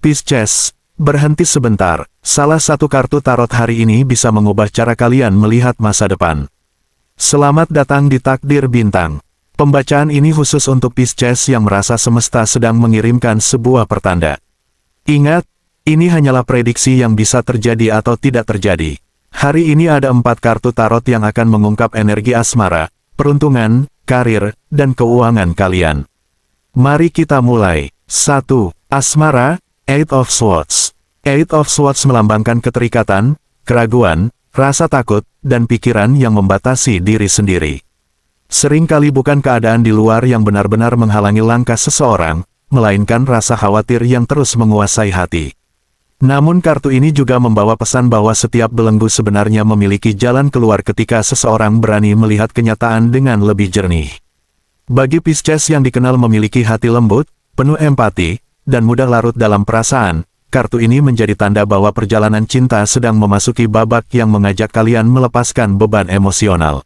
Pisces, berhenti sebentar. Salah satu kartu tarot hari ini bisa mengubah cara kalian melihat masa depan. Selamat datang di Takdir Bintang. Pembacaan ini khusus untuk Pisces yang merasa semesta sedang mengirimkan sebuah pertanda. Ingat, ini hanyalah prediksi yang bisa terjadi atau tidak terjadi. Hari ini ada 4 kartu tarot yang akan mengungkap energi asmara, peruntungan, karir, dan keuangan kalian. Mari kita mulai. 1. Asmara, Eight of Swords. Eight of Swords melambangkan keterikatan, keraguan, rasa takut, dan pikiran yang membatasi diri sendiri. Seringkali bukan keadaan di luar yang benar-benar menghalangi langkah seseorang, melainkan rasa khawatir yang terus menguasai hati. Namun kartu ini juga membawa pesan bahwa setiap belenggu sebenarnya memiliki jalan keluar ketika seseorang berani melihat kenyataan dengan lebih jernih. Bagi Pisces yang dikenal memiliki hati lembut, penuh empati, dan mudah larut dalam perasaan, kartu ini menjadi tanda bahwa perjalanan cinta sedang memasuki babak yang mengajak kalian melepaskan beban emosional.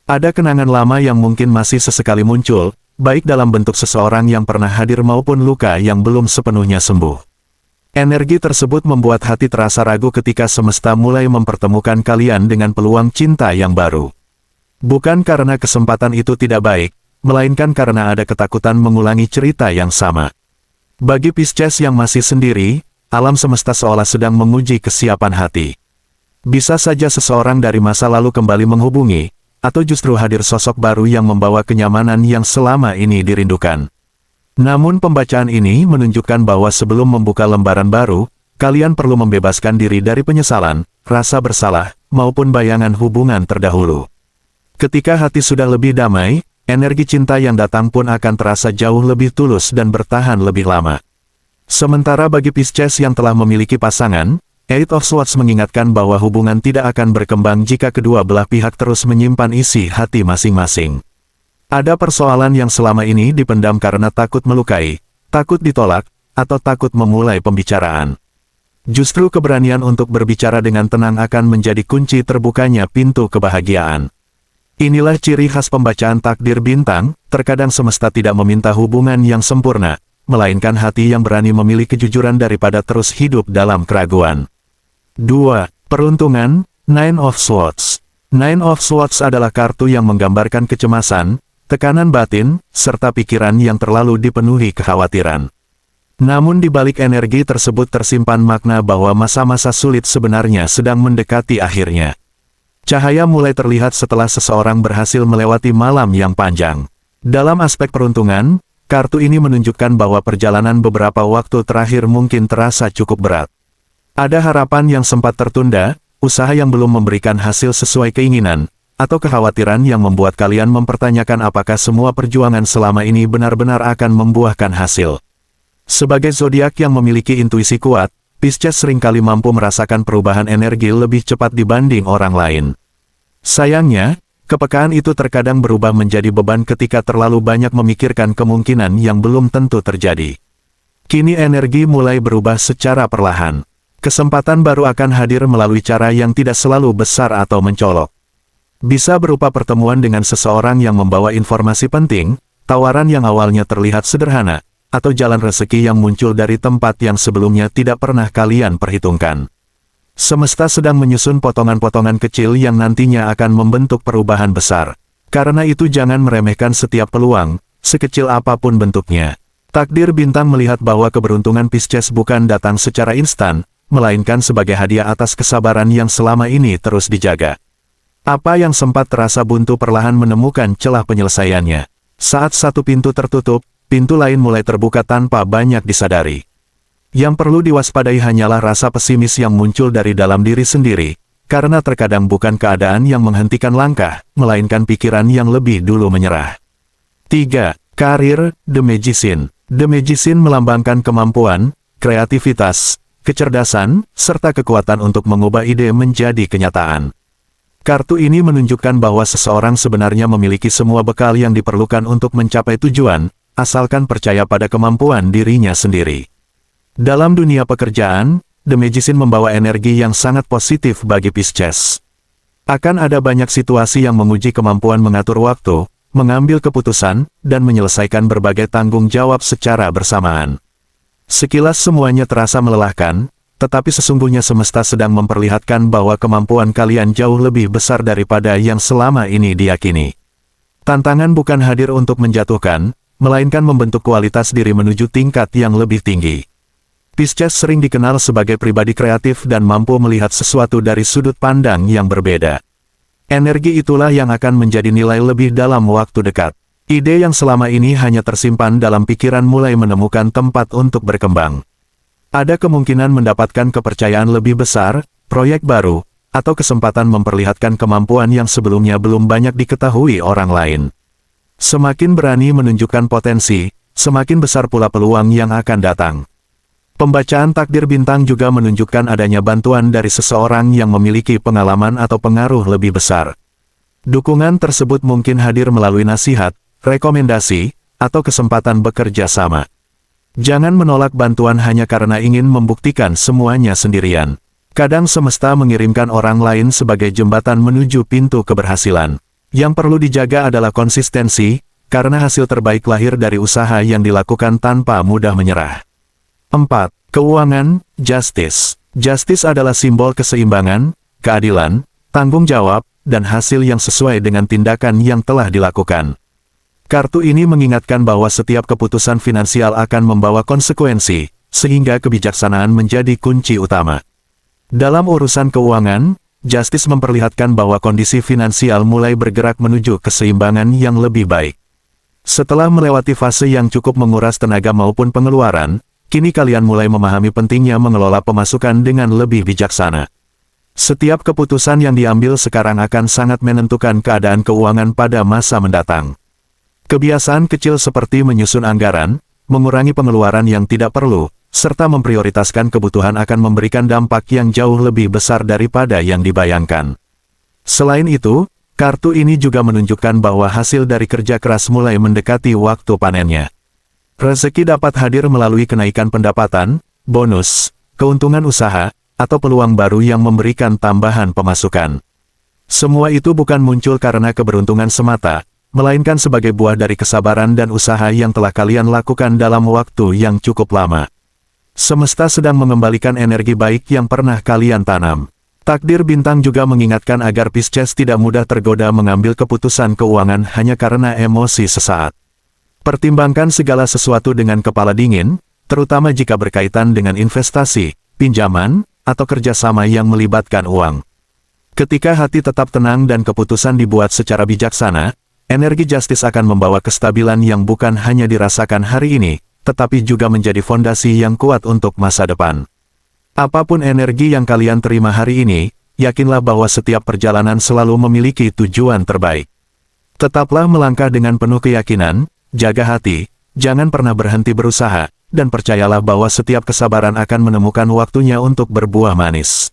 Ada kenangan lama yang mungkin masih sesekali muncul, baik dalam bentuk seseorang yang pernah hadir maupun luka yang belum sepenuhnya sembuh. Energi tersebut membuat hati terasa ragu ketika semesta mulai mempertemukan kalian dengan peluang cinta yang baru. Bukan karena kesempatan itu tidak baik, melainkan karena ada ketakutan mengulangi cerita yang sama. Bagi Pisces yang masih sendiri, alam semesta seolah sedang menguji kesiapan hati. Bisa saja seseorang dari masa lalu kembali menghubungi, atau justru hadir sosok baru yang membawa kenyamanan yang selama ini dirindukan. Namun pembacaan ini menunjukkan bahwa sebelum membuka lembaran baru, kalian perlu membebaskan diri dari penyesalan, rasa bersalah, maupun bayangan hubungan terdahulu. Ketika hati sudah lebih damai, energi cinta yang datang pun akan terasa jauh lebih tulus dan bertahan lebih lama. Sementara bagi Pisces yang telah memiliki pasangan, Eight of Swords mengingatkan bahwa hubungan tidak akan berkembang jika kedua belah pihak terus menyimpan isi hati masing-masing. Ada persoalan yang selama ini dipendam karena takut melukai, takut ditolak, atau takut memulai pembicaraan. Justru keberanian untuk berbicara dengan tenang akan menjadi kunci terbukanya pintu kebahagiaan. Inilah ciri khas pembacaan takdir bintang, terkadang semesta tidak meminta hubungan yang sempurna, melainkan hati yang berani memilih kejujuran daripada terus hidup dalam keraguan. 2. Peruntungan, Nine of Swords. Nine of Swords adalah kartu yang menggambarkan kecemasan, tekanan batin, serta pikiran yang terlalu dipenuhi kekhawatiran. Namun di balik energi tersebut tersimpan makna bahwa masa-masa sulit sebenarnya sedang mendekati akhirnya. Cahaya mulai terlihat setelah seseorang berhasil melewati malam yang panjang. Dalam aspek peruntungan, kartu ini menunjukkan bahwa perjalanan beberapa waktu terakhir mungkin terasa cukup berat. Ada harapan yang sempat tertunda, usaha yang belum memberikan hasil sesuai keinginan, atau kekhawatiran yang membuat kalian mempertanyakan apakah semua perjuangan selama ini benar-benar akan membuahkan hasil. Sebagai zodiak yang memiliki intuisi kuat, Pisces seringkali mampu merasakan perubahan energi lebih cepat dibanding orang lain. Sayangnya, kepekaan itu terkadang berubah menjadi beban ketika terlalu banyak memikirkan kemungkinan yang belum tentu terjadi. Kini energi mulai berubah secara perlahan. Kesempatan baru akan hadir melalui cara yang tidak selalu besar atau mencolok. Bisa berupa pertemuan dengan seseorang yang membawa informasi penting, tawaran yang awalnya terlihat sederhana, atau jalan rezeki yang muncul dari tempat yang sebelumnya tidak pernah kalian perhitungkan. Semesta sedang menyusun potongan-potongan kecil yang nantinya akan membentuk perubahan besar. Karena itu jangan meremehkan setiap peluang, sekecil apapun bentuknya. Takdir bintang melihat bahwa keberuntungan Pisces bukan datang secara instan, melainkan sebagai hadiah atas kesabaran yang selama ini terus dijaga. Apa yang sempat terasa buntu perlahan menemukan celah penyelesaiannya. Saat satu pintu tertutup, pintu lain mulai terbuka tanpa banyak disadari. Yang perlu diwaspadai hanyalah rasa pesimis yang muncul dari dalam diri sendiri, karena terkadang bukan keadaan yang menghentikan langkah, melainkan pikiran yang lebih dulu menyerah. 3. Karir, The Magician. The Magician melambangkan kemampuan, kreativitas, kecerdasan, serta kekuatan untuk mengubah ide menjadi kenyataan. Kartu ini menunjukkan bahwa seseorang sebenarnya memiliki semua bekal yang diperlukan untuk mencapai tujuan, asalkan percaya pada kemampuan dirinya sendiri. Dalam dunia pekerjaan, The Magician membawa energi yang sangat positif bagi Pisces. Akan ada banyak situasi yang menguji kemampuan mengatur waktu, mengambil keputusan, dan menyelesaikan berbagai tanggung jawab secara bersamaan. Sekilas semuanya terasa melelahkan, tetapi sesungguhnya semesta sedang memperlihatkan bahwa kemampuan kalian jauh lebih besar daripada yang selama ini diyakini. Tantangan bukan hadir untuk menjatuhkan, melainkan membentuk kualitas diri menuju tingkat yang lebih tinggi. Pisces sering dikenal sebagai pribadi kreatif dan mampu melihat sesuatu dari sudut pandang yang berbeda. Energi itulah yang akan menjadi nilai lebih dalam waktu dekat. Ide yang selama ini hanya tersimpan dalam pikiran mulai menemukan tempat untuk berkembang. Ada kemungkinan mendapatkan kepercayaan lebih besar, proyek baru, atau kesempatan memperlihatkan kemampuan yang sebelumnya belum banyak diketahui orang lain. Semakin berani menunjukkan potensi, semakin besar pula peluang yang akan datang. Pembacaan takdir bintang juga menunjukkan adanya bantuan dari seseorang yang memiliki pengalaman atau pengaruh lebih besar. Dukungan tersebut mungkin hadir melalui nasihat, rekomendasi, atau kesempatan bekerja sama. Jangan menolak bantuan hanya karena ingin membuktikan semuanya sendirian. Kadang semesta mengirimkan orang lain sebagai jembatan menuju pintu keberhasilan. Yang perlu dijaga adalah konsistensi, karena hasil terbaik lahir dari usaha yang dilakukan tanpa mudah menyerah. 4. Keuangan, Justice. Justice adalah simbol keseimbangan, keadilan, tanggung jawab, dan hasil yang sesuai dengan tindakan yang telah dilakukan. Kartu ini mengingatkan bahwa setiap keputusan finansial akan membawa konsekuensi, sehingga kebijaksanaan menjadi kunci utama. Dalam urusan keuangan, Justice memperlihatkan bahwa kondisi finansial mulai bergerak menuju keseimbangan yang lebih baik. Setelah melewati fase yang cukup menguras tenaga maupun pengeluaran, kini kalian mulai memahami pentingnya mengelola pemasukan dengan lebih bijaksana. Setiap keputusan yang diambil sekarang akan sangat menentukan keadaan keuangan pada masa mendatang. Kebiasaan kecil seperti menyusun anggaran, mengurangi pengeluaran yang tidak perlu, serta memprioritaskan kebutuhan akan memberikan dampak yang jauh lebih besar daripada yang dibayangkan. Selain itu, kartu ini juga menunjukkan bahwa hasil dari kerja keras mulai mendekati waktu panennya. Rezeki dapat hadir melalui kenaikan pendapatan, bonus, keuntungan usaha, atau peluang baru yang memberikan tambahan pemasukan. Semua itu bukan muncul karena keberuntungan semata, melainkan sebagai buah dari kesabaran dan usaha yang telah kalian lakukan dalam waktu yang cukup lama. Semesta sedang mengembalikan energi baik yang pernah kalian tanam. Takdir bintang juga mengingatkan agar Pisces tidak mudah tergoda mengambil keputusan keuangan hanya karena emosi sesaat. Pertimbangkan segala sesuatu dengan kepala dingin, terutama jika berkaitan dengan investasi, pinjaman, atau kerjasama yang melibatkan uang. Ketika hati tetap tenang dan keputusan dibuat secara bijaksana, energi Justice akan membawa kestabilan yang bukan hanya dirasakan hari ini, tetapi juga menjadi fondasi yang kuat untuk masa depan. Apapun energi yang kalian terima hari ini, yakinlah bahwa setiap perjalanan selalu memiliki tujuan terbaik. Tetaplah melangkah dengan penuh keyakinan, jaga hati, jangan pernah berhenti berusaha, dan percayalah bahwa setiap kesabaran akan menemukan waktunya untuk berbuah manis.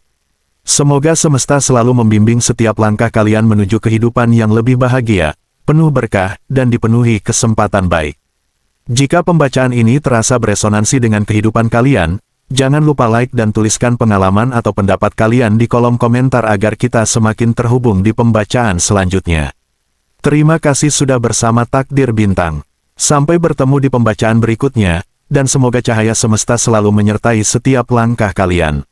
Semoga semesta selalu membimbing setiap langkah kalian menuju kehidupan yang lebih bahagia, penuh berkah, dan dipenuhi kesempatan baik. Jika pembacaan ini terasa beresonansi dengan kehidupan kalian, jangan lupa like dan tuliskan pengalaman atau pendapat kalian di kolom komentar agar kita semakin terhubung di pembacaan selanjutnya. Terima kasih sudah bersama Takdir Bintang. Sampai bertemu di pembacaan berikutnya, dan semoga cahaya semesta selalu menyertai setiap langkah kalian.